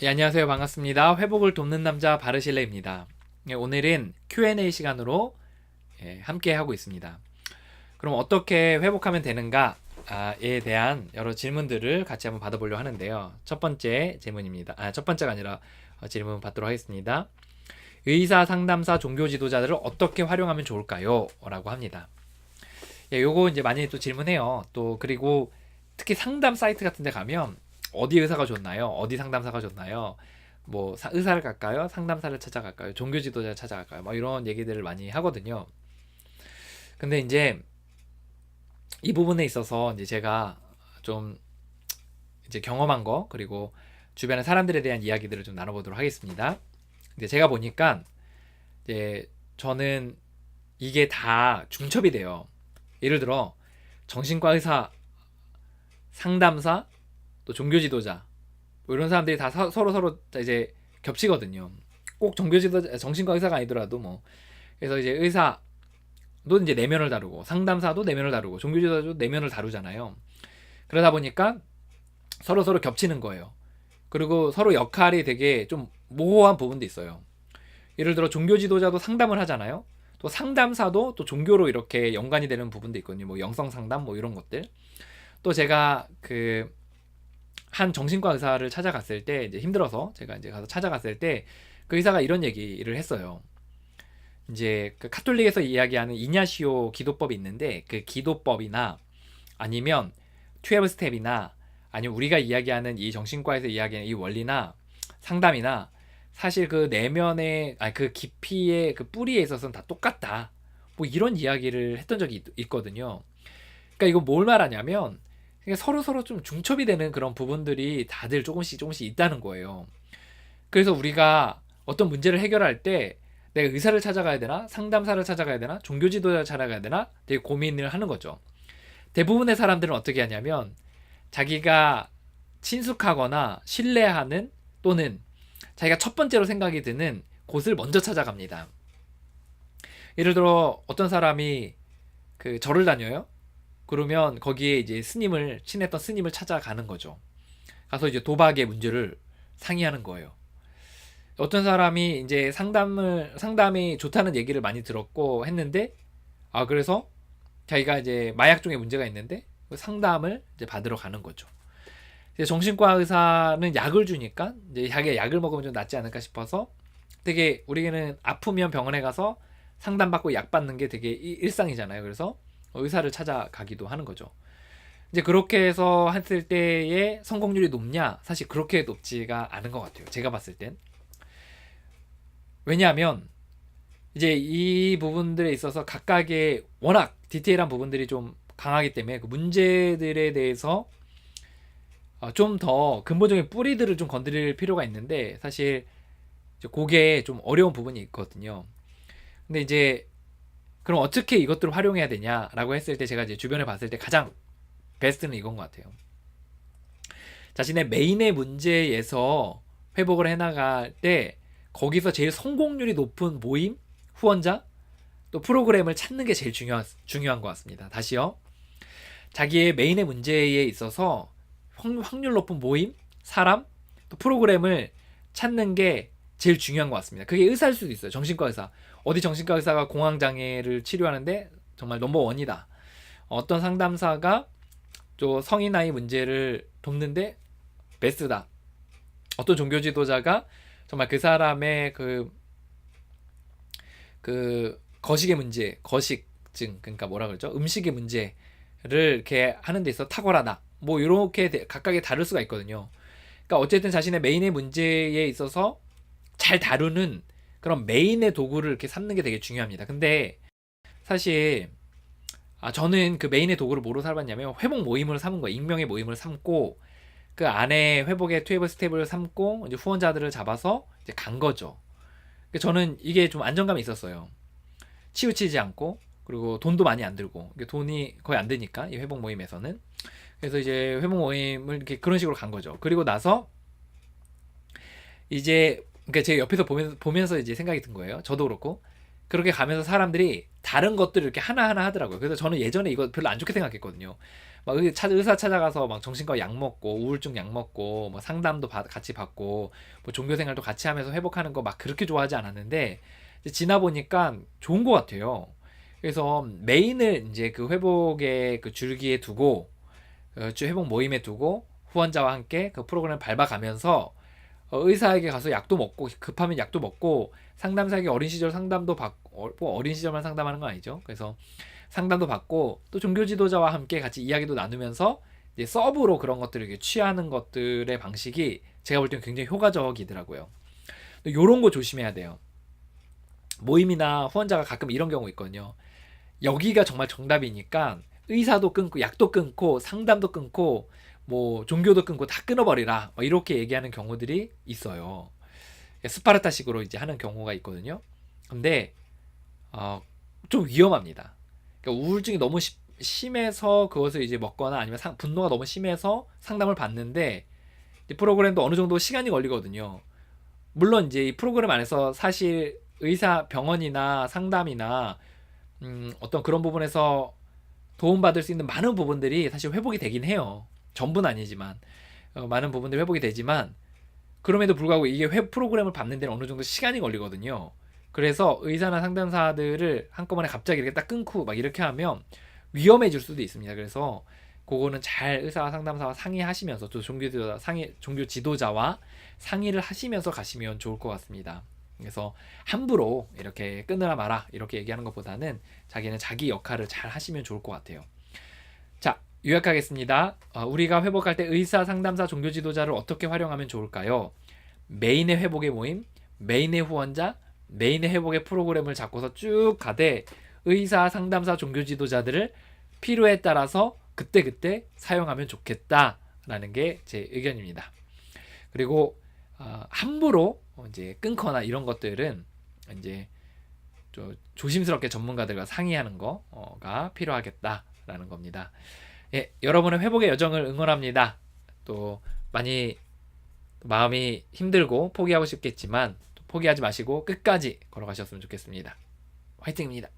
예, 안녕하세요. 반갑습니다. 회복을 돕는 남자 바르실레입니다. 예, 오늘은 Q&A 시간으로 함께 하고 있습니다. 그럼 어떻게 회복하면 되는가에 대한 여러 질문들을 같이 한번 받아보려고 하는데요. 첫 번째 질문입니다. 첫 번째가 아니라 질문 받도록 하겠습니다. 의사, 상담사, 종교 지도자들을 어떻게 활용하면 좋을까요? 라고 합니다. 예, 요거 이제 많이 또 질문해요. 또 그리고 특히 상담 사이트 같은 데 가면 어디 의사가 좋나요? 어디 상담사가 좋나요? 뭐 의사를 갈까요? 상담사를 찾아갈까요? 종교 지도자를 찾아갈까요? 뭐 이런 얘기들을 많이 하거든요. 근데 이제 이 부분에 있어서 이제 제가 좀 이제 경험한 거 그리고 주변의 사람들에 대한 이야기들을 좀 나눠보도록 하겠습니다. 이제 제가 보니까 이제 저는 이게 다 중첩이 돼요. 예를 들어 정신과 의사, 상담사, 또 종교 지도자 뭐 이런 사람들이 다 서로 이제 겹치거든요. 꼭 종교 지도자, 정신과 의사가 아니더라도 뭐 그래서 이제 의사도 이제 내면을 다루고 상담사도 내면을 다루고 종교 지도자도 내면을 다루잖아요. 그러다 보니까 서로 겹치는 거예요. 그리고 서로 역할이 되게 좀 모호한 부분도 있어요. 예를 들어 종교 지도자도 상담을 하잖아요. 또 상담사도 또 종교로 이렇게 연관이 되는 부분도 있거든요. 뭐 영성 상담 뭐 이런 것들. 또 제가 그 한 정신과 의사를 찾아갔을 때 이제 힘들어서 제가 이제 가서 찾아갔을 때 그 의사가 이런 얘기를 했어요. 이제 그 카톨릭에서 이야기하는 이냐시오 기도법이 있는데 그 기도법이나 아니면 12 스텝이나 아니면 우리가 이야기하는 이 정신과에서 이야기하는 이 원리나 상담이나 사실 그 내면의 그 깊이의 그 뿌리에 있어서는 다 똑같다. 뭐 이런 이야기를 했던 적이 있거든요. 그러니까 이거 뭘 말하냐면 서로 좀 중첩이 되는 그런 부분들이 다들 조금씩 있다는 거예요. 그래서 우리가 어떤 문제를 해결할 때 내가 의사를 찾아가야 되나 상담사를 찾아가야 되나 종교 지도자를 찾아가야 되나 되게 고민을 하는 거죠. 대부분의 사람들은 어떻게 하냐면 자기가 친숙하거나 신뢰하는 또는 자기가 첫 번째로 생각이 드는 곳을 먼저 찾아갑니다. 예를 들어 어떤 사람이 그 절을 다녀요. 그러면 거기에 이제 친했던 스님을 찾아가는 거죠. 가서 이제 도박의 문제를 상의하는 거예요. 어떤 사람이 이제 상담이 좋다는 얘기를 많이 들었고 했는데, 그래서 자기가 이제 마약 중에 문제가 있는데, 그 상담을 이제 받으러 가는 거죠. 이제 정신과 의사는 약을 주니까, 이제 자기가 약을 먹으면 좀 낫지 않을까 싶어서 되게 우리는 아프면 병원에 가서 상담받고 약 받는 게 되게 일상이잖아요. 그래서 의사를 찾아가기도 하는 거죠. 이제 그렇게 해서 했을 때의 성공률이 높냐? 사실 그렇게 높지가 않은 것 같아요. 제가 봤을 땐. 왜냐하면 이제 이 부분들에 있어서 각각의 워낙 디테일한 부분들이 좀 강하기 때문에 그 문제들에 대해서 좀 더 근본적인 뿌리들을 좀 건드릴 필요가 있는데 사실 그게 좀 어려운 부분이 있거든요. 근데 이제 그럼 어떻게 이것들을 활용해야 되냐라고 했을 때 제가 이제 주변에 봤을 때 가장 베스트는 이건 것 같아요. 자신의 메인의 문제에서 회복을 해나갈 때 거기서 제일 성공률이 높은 모임, 후원자, 또 프로그램을 찾는 게 제일 중요한 것 같습니다. 다시요. 자기의 메인의 문제에 있어서 확률 높은 모임, 사람, 또 프로그램을 찾는 게 제일 중요한 것 같습니다. 그게 의사일 수도 있어요. 정신과 의사. 어디 정신과 의사가 공황장애를 치료하는데 정말 넘버원이다. 어떤 상담사가 또 성인 아이 문제를 돕는데 베스트다. 어떤 종교 지도자가 정말 그 사람의 그 거식의 문제, 거식증, 그러니까 뭐라 그러죠? 음식의 문제를 이렇게 하는 데 있어 탁월하다. 뭐 이렇게 각각의 다를 수가 있거든요. 그러니까 어쨌든 자신의 메인의 문제에 있어서 잘 다루는 그런 메인의 도구를 이렇게 삼는 게 되게 중요합니다. 근데 사실 저는 그 메인의 도구를 뭐로 삼았냐면 회복 모임을 삼은 거예요. 익명의 모임을 삼고 그 안에 회복의 12 스텝을 삼고 이제 후원자들을 잡아서 이제 간 거죠. 저는 이게 좀 안정감이 있었어요. 치우치지 않고 그리고 돈도 많이 안 들고 돈이 거의 안 드니까 이 회복 모임에서는 그래서 이제 회복 모임을 이렇게 그런 식으로 간 거죠. 그리고 나서 이제 그러니까 제 옆에서 보면서 이제 생각이 든 거예요. 저도 그렇고 그렇게 가면서 사람들이 다른 것들을 이렇게 하나하나 하더라고요. 그래서 저는 예전에 이거 별로 안 좋게 생각했거든요. 막 의사 찾아가서 막 정신과 약 먹고 우울증 약 먹고 뭐 상담도 같이 받고 뭐 종교 생활도 같이 하면서 회복하는 거 막 그렇게 좋아하지 않았는데 이제 지나 보니까 좋은 것 같아요. 그래서 메인을 이제 그 회복의 그 줄기에 두고 회복 모임에 두고 후원자와 함께 그 프로그램을 밟아가면서 의사에게 가서 약도 먹고 급하면 약도 먹고 상담사에게 어린 시절 상담도 받고 어린 시절만 상담하는 건 아니죠. 그래서 상담도 받고 또 종교 지도자와 함께 같이 이야기도 나누면서 이제 서브로 그런 것들을 이렇게 취하는 것들의 방식이 제가 볼 때는 굉장히 효과적이더라고요. 요런 거 조심해야 돼요. 모임이나 후원자가 가끔 이런 경우 있거든요. 여기가 정말 정답이니까 의사도 끊고 약도 끊고 상담도 끊고 뭐 종교도 끊고 다 끊어버리라 이렇게 얘기하는 경우들이 있어요. 스파르타식으로 이제 하는 경우가 있거든요. 근데 좀 위험합니다. 그러니까 우울증이 너무 심해서 그것을 이제 먹거나 아니면 분노가 너무 심해서 상담을 받는데 프로그램도 어느 정도 시간이 걸리거든요. 물론 이제 이 프로그램 안에서 사실 의사 병원이나 상담이나 어떤 그런 부분에서 도움받을 수 있는 많은 부분들이 사실 회복이 되긴 해요. 전부는 아니지만 많은 부분들이 회복이 되지만 그럼에도 불구하고 이게 프로그램을 받는 데는 어느 정도 시간이 걸리거든요. 그래서 의사나 상담사들을 한꺼번에 갑자기 이렇게 딱 끊고 막 이렇게 하면 위험해질 수도 있습니다. 그래서 그거는 잘 의사와 상담사와 상의하시면서 또 종교 지도자와 상의를 하시면서 가시면 좋을 것 같습니다. 그래서 함부로 이렇게 끊으라 마라 이렇게 얘기하는 것보다는 자기는 자기 역할을 잘 하시면 좋을 것 같아요. 자, 요약하겠습니다. 우리가 회복할 때 의사, 상담사, 종교 지도자를 어떻게 활용하면 좋을까요? 메인의 회복의 모임, 메인의 후원자, 메인의 회복의 프로그램을 잡고서 쭉 가되 의사, 상담사, 종교 지도자들을 필요에 따라서 그때그때 사용하면 좋겠다라는 게 제 의견입니다. 그리고 함부로 이제 끊거나 이런 것들은 이제 조심스럽게 전문가들과 상의하는 거가 필요하겠다라는 겁니다. 예, 여러분의 회복의 여정을 응원합니다. 또 많이 마음이 힘들고 포기하고 싶겠지만 포기하지 마시고 끝까지 걸어가셨으면 좋겠습니다. 화이팅입니다.